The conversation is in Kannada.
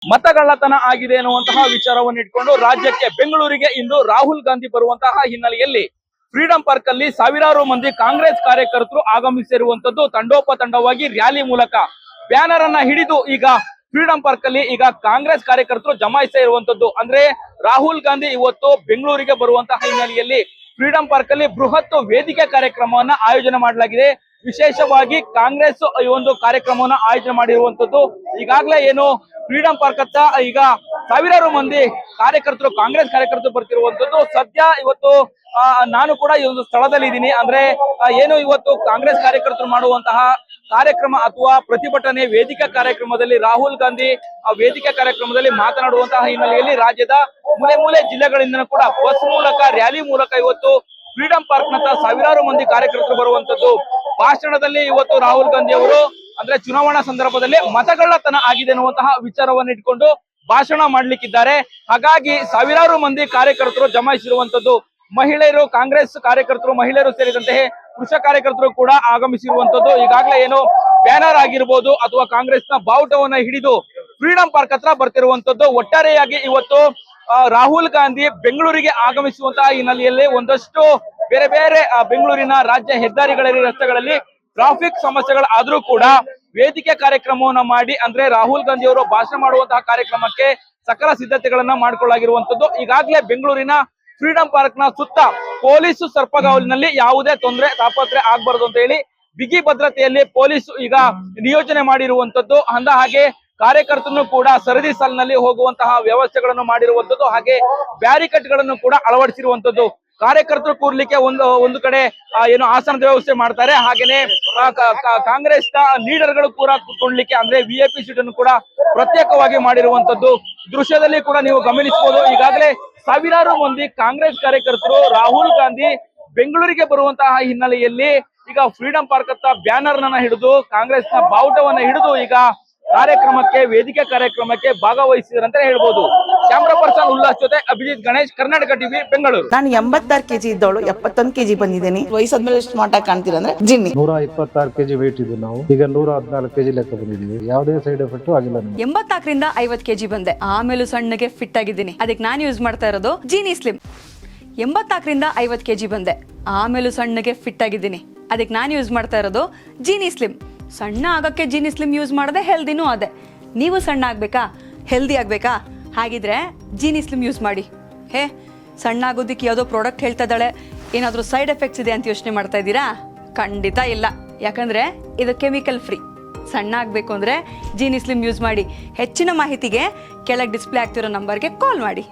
ಮತಗಳ್ಳತನ ಆಗಿದೆ ಎನ್ನುವಂತಹ ವಿಚಾರವನ್ನು ಇಟ್ಕೊಂಡು ರಾಜ್ಯಕ್ಕೆ ಬೆಂಗಳೂರಿಗೆ ಇಂದು ರಾಹುಲ್ ಗಾಂಧಿ ಬರುವಂತಹ ಹಿನ್ನೆಲೆಯಲ್ಲಿ ಫ್ರೀಡಂ ಪಾರ್ಕ್ ಅಲ್ಲಿ ಸಾವಿರಾರು ಮಂದಿ ಕಾಂಗ್ರೆಸ್ ಕಾರ್ಯಕರ್ತರು ಆಗಮಿಸಿರುವಂತದ್ದು ತಂಡೋಪತಂಡವಾಗಿ ರ್ಯಾಲಿ ಮೂಲಕ ಬ್ಯಾನರ್ ಅನ್ನ ಹಿಡಿದು ಈಗ ಫ್ರೀಡಂ ಪಾರ್ಕ್ ಅಲ್ಲಿ ಈಗ ಕಾಂಗ್ರೆಸ್ ಕಾರ್ಯಕರ್ತರು ಜಮಾಯಿಸ್ತಾ ಇರುವಂತದ್ದು. ಅಂದ್ರೆ ರಾಹುಲ್ ಗಾಂಧಿ ಇವತ್ತು ಬೆಂಗಳೂರಿಗೆ ಬರುವಂತಹ ಹಿನ್ನೆಲೆಯಲ್ಲಿ ಫ್ರೀಡಂ ಪಾರ್ಕ್ ಅಲ್ಲಿ ಬೃಹತ್ ವೇದಿಕೆ ಕಾರ್ಯಕ್ರಮವನ್ನ ಆಯೋಜನೆ ಮಾಡಲಾಗಿದೆ. ವಿಶೇಷವಾಗಿ ಕಾಂಗ್ರೆಸ್ ಈ ಒಂದು ಕಾರ್ಯಕ್ರಮವನ್ನ ಆಯೋಜನೆ ಮಾಡಿರುವಂತದ್ದು. ಈಗಾಗಲೇ ಏನು ಫ್ರೀಡಂ ಪಾರ್ಕ್ ಹತ್ತ ಈಗ ಸಾವಿರಾರು ಮಂದಿ ಕಾರ್ಯಕರ್ತರು ಕಾಂಗ್ರೆಸ್ ಕಾರ್ಯಕರ್ತರು ಬರ್ತಿರುವಂತದ್ದು. ಸದ್ಯ ಇವತ್ತು ನಾನು ಕೂಡ ಈ ಒಂದು ಸ್ಥಳದಲ್ಲಿ ಇದ್ದೀನಿ. ಅಂದ್ರೆ ಏನು ಇವತ್ತು ಕಾಂಗ್ರೆಸ್ ಕಾರ್ಯಕರ್ತರು ಮಾಡುವಂತಹ ಕಾರ್ಯಕ್ರಮ ಅಥವಾ ಪ್ರತಿಭಟನೆ ವೇದಿಕೆ ಕಾರ್ಯಕ್ರಮದಲ್ಲಿ ರಾಹುಲ್ ಗಾಂಧಿ ವೇದಿಕೆ ಕಾರ್ಯಕ್ರಮದಲ್ಲಿ ಮಾತನಾಡುವಂತಹ ಹಿನ್ನೆಲೆಯಲ್ಲಿ ರಾಜ್ಯದ ಮೂಲೆ ಮೂಲೆ ಜಿಲ್ಲೆಗಳಿಂದ ಕೂಡ ಬಸ್ ಮೂಲಕ ರ್ಯಾಲಿ ಮೂಲಕ ಇವತ್ತು ಫ್ರೀಡಂ ಪಾರ್ಕ್ ನತ್ತ ಸಾವಿರಾರು ಮಂದಿ ಕಾರ್ಯಕರ್ತರು ಬರುವಂತದ್ದು. ಭಾಷಣದಲ್ಲಿ ಇವತ್ತು ರಾಹುಲ್ ಗಾಂಧಿ ಅವರು ಅಂದ್ರೆ ಚುನಾವಣಾ ಸಂದರ್ಭದಲ್ಲಿ ಮತಗಳ್ಳತನ ಆಗಿದೆ ಅನ್ನುವಂತಹ ವಿಚಾರವನ್ನು ಇಟ್ಕೊಂಡು ಭಾಷಣ ಮಾಡ್ಲಿಕ್ಕಿದ್ದಾರೆ. ಹಾಗಾಗಿ ಸಾವಿರಾರು ಮಂದಿ ಕಾರ್ಯಕರ್ತರು ಜಮಾಯಿಸಿರುವಂತದ್ದು. ಮಹಿಳೆಯರು, ಕಾಂಗ್ರೆಸ್ ಕಾರ್ಯಕರ್ತರು, ಮಹಿಳೆಯರು ಸೇರಿದಂತೆ ಪುರುಷ ಕಾರ್ಯಕರ್ತರು ಕೂಡ ಆಗಮಿಸಿರುವಂತದ್ದು. ಈಗಾಗಲೇ ಏನು ಬ್ಯಾನರ್ ಆಗಿರ್ಬೋದು ಅಥವಾ ಕಾಂಗ್ರೆಸ್ನ ಬಾವುಟವನ್ನ ಹಿಡಿದು ಫ್ರೀಡಂ ಪಾರ್ಕ್ ಹತ್ರ ಬರ್ತಿರುವಂತದ್ದು. ಒಟ್ಟಾರೆಯಾಗಿ ಇವತ್ತು ರಾಹುಲ್ ಗಾಂಧಿ ಬೆಂಗಳೂರಿಗೆ ಆಗಮಿಸುವಂತಹ ಹಿನ್ನೆಲೆಯಲ್ಲಿ ಒಂದಷ್ಟು ಬೇರೆ ಬೇರೆ ಬೆಂಗಳೂರಿನ ರಾಜ್ಯ ಹೆದ್ದಾರಿಗಳಲ್ಲಿ, ರಸ್ತೆಗಳಲ್ಲಿ ಟ್ರಾಫಿಕ್ ಸಮಸ್ಯೆಗಳಾದ್ರೂ ಕೂಡ ವೇದಿಕೆ ಕಾರ್ಯಕ್ರಮವನ್ನ ಮಾಡಿ ಅಂದ್ರೆ ರಾಹುಲ್ ಗಾಂಧಿ ಅವರು ಭಾಷಣ ಮಾಡುವಂತಹ ಕಾರ್ಯಕ್ರಮಕ್ಕೆ ಸಕಲ ಸಿದ್ಧತೆಗಳನ್ನ ಮಾಡಿಕೊಳ್ಳಲಾಗಿರುವಂತದ್ದು. ಈಗಾಗಲೇ ಬೆಂಗಳೂರಿನ ಫ್ರೀಡಂ ಪಾರ್ಕ್ ನ ಸುತ್ತ ಪೊಲೀಸ್ ಸರ್ಪಗಾವಲಿನಲ್ಲಿ ಯಾವುದೇ ತೊಂದರೆ ತಾಪತ್ರೆ ಆಗ್ಬಾರ್ದು ಅಂತ ಹೇಳಿ ಬಿಗಿ ಭದ್ರತೆಯಲ್ಲಿ ಪೊಲೀಸ್ ಈಗ ನಿಯೋಜನೆ ಮಾಡಿರುವಂತದ್ದು. ಅಂದ ಹಾಗೆ ಕಾರ್ಯಕರ್ತರನ್ನು ಕೂಡ ಸರದಿ ಸಾಲಿನಲ್ಲಿ ಹೋಗುವಂತಹ ವ್ಯವಸ್ಥೆಗಳನ್ನು ಮಾಡಿರುವಂತದ್ದು. ಹಾಗೆ ಬ್ಯಾರಿಕೇಡ್ ಗಳನ್ನು ಕೂಡ ಅಳವಡಿಸಿರುವಂತದ್ದು. ಕಾರ್ಯಕರ್ತರು ಕೂರ್ಲಿಕ್ಕೆ ಒಂದು ಕಡೆ ಏನು ಆಸನದ ವ್ಯವಸ್ಥೆ ಮಾಡ್ತಾರೆ. ಹಾಗೇನೆ ಕಾಂಗ್ರೆಸ್ ನ ಲೀಡರ್ ಗಳು ಕೂಡ ಕೂತ್ಕೊಳ್ಳಿಕ್ಕೆ ಅಂದ್ರೆ ವಿಐಪಿ ಸೀಟ್ ಅನ್ನು ಕೂಡ ಪ್ರತ್ಯೇಕವಾಗಿ ಮಾಡಿರುವಂತದ್ದು ದೃಶ್ಯದಲ್ಲಿ ಕೂಡ ನೀವು ಗಮನಿಸಬಹುದು. ಈಗಾಗಲೇ ಸಾವಿರಾರು ಮಂದಿ ಕಾಂಗ್ರೆಸ್ ಕಾರ್ಯಕರ್ತರು ರಾಹುಲ್ ಗಾಂಧಿ ಬೆಂಗಳೂರಿಗೆ ಬರುವಂತಹ ಹಿನ್ನೆಲೆಯಲ್ಲಿ ಈಗ ಫ್ರೀಡಂ ಪಾರ್ಕ್ ಹತ್ತ ಬ್ಯಾನರ್ ನ ಹಿಡಿದು ಕಾಂಗ್ರೆಸ್ ನ ಬಾವುಟವನ್ನ ಹಿಡಿದು ಈಗ ವೇದಿಕೆ ಕಾರ್ಯಕ್ರಮಕ್ಕೆ ಭಾಗವಹಿಸಿದ್ರು ಅಂತ ಹೇಳ್ಬೋದು. ಕ್ಯಾಮ್ರಾ ಪರ್ಸನ್ ಉಲ್ಲಾಸ್ ಜೊತೆ ಅಭಿಜಿತ್ ಗಣೇಶ್, ಕರ್ನಾಟಕ ಟಿವಿ, ಬೆಂಗಳೂರು. ನಾನು 86 kg ಇದ್ದವಳು 71 kg ಬಂದಿದ್ದೀನಿ. ವಯಸ್ಸಾದ್ಮೇಲೆ ಸ್ಮಾರ್ಟ್ ಆಗಿ ಕಾಣ್ತೀರಾ ಅಂದ್ರೆ ಜಿನ್ನಿ. 126 kg ವೇಟ್ ಇದ್ದು ನಾವು ಈಗ 114 kg ಲೆಕ್ಕ ಬಂದಿದ್ದೀವಿ. ಯಾವುದೇ ಸೈಡ್ ಎಫೆಕ್ಟ್ ಆಗಿಲ್ಲ. 84ರಿಂದ 50 kg ಬಂದೆ. ಆಮೇಲೆ ಸಣ್ಣಗೆ ಫಿಟ್ ಆಗಿದ್ದೀನಿ. ಅದಕ್ಕೆ ನಾನು ಯೂಸ್ ಮಾಡ್ತಾ ಇರೋದು ಜೀನಿ ಸ್ಲಿಮ್. 84ರಿಂದ 50 kg ಬಂದೆ. ಆಮೇಲೆ ಸಣ್ಣಗೆ ಫಿಟ್ ಆಗಿದ್ದೀನಿ. ಅದಕ್ಕೆ ನಾನು ಯೂಸ್ ಮಾಡ್ತಾ ಇರೋದು ಜೀನಿ ಸ್ಲಿಮ್. ಸಣ್ಣ ಆಗಕ್ಕೆ ಜೀನಿ ಸ್ಲಿಮ್ ಯೂಸ್ ಮಾಡದೆ ಹೆಲ್ದಿನೂ ಅದೇ. ನೀವು ಸಣ್ಣ ಆಗ್ಬೇಕಾ, ಹೆಲ್ದಿ ಆಗ್ಬೇಕಾ? ಹಾಗಿದ್ರೆ ಜೀನಿ ಸ್ಲಿಮ್ ಯೂಸ್ ಮಾಡಿ. ಸಣ್ಣ ಆಗೋದಕ್ಕೆ ಯಾವುದೋ ಪ್ರಾಡಕ್ಟ್ ಹೇಳ್ತಾ ಇದ್ದಾಳೆ, ಏನಾದರೂ ಸೈಡ್ ಎಫೆಕ್ಟ್ಸ್ ಇದೆ ಅಂತ ಯೋಚನೆ ಮಾಡ್ತಾ ಇದ್ದೀರಾ? ಖಂಡಿತ ಇಲ್ಲ. ಯಾಕಂದ್ರೆ ಇದು ಕೆಮಿಕಲ್ ಫ್ರೀ. ಸಣ್ಣ ಆಗಬೇಕು ಅಂದ್ರೆ ಜೀನಿ ಸ್ಲಿಮ್ ಯೂಸ್ ಮಾಡಿ. ಹೆಚ್ಚಿನ ಮಾಹಿತಿಗೆ ಕೆಳಗೆ ಡಿಸ್ಪ್ಲೇ ಆಗ್ತಿರೋ ನಂಬರ್ಗೆ ಕಾಲ್ ಮಾಡಿ.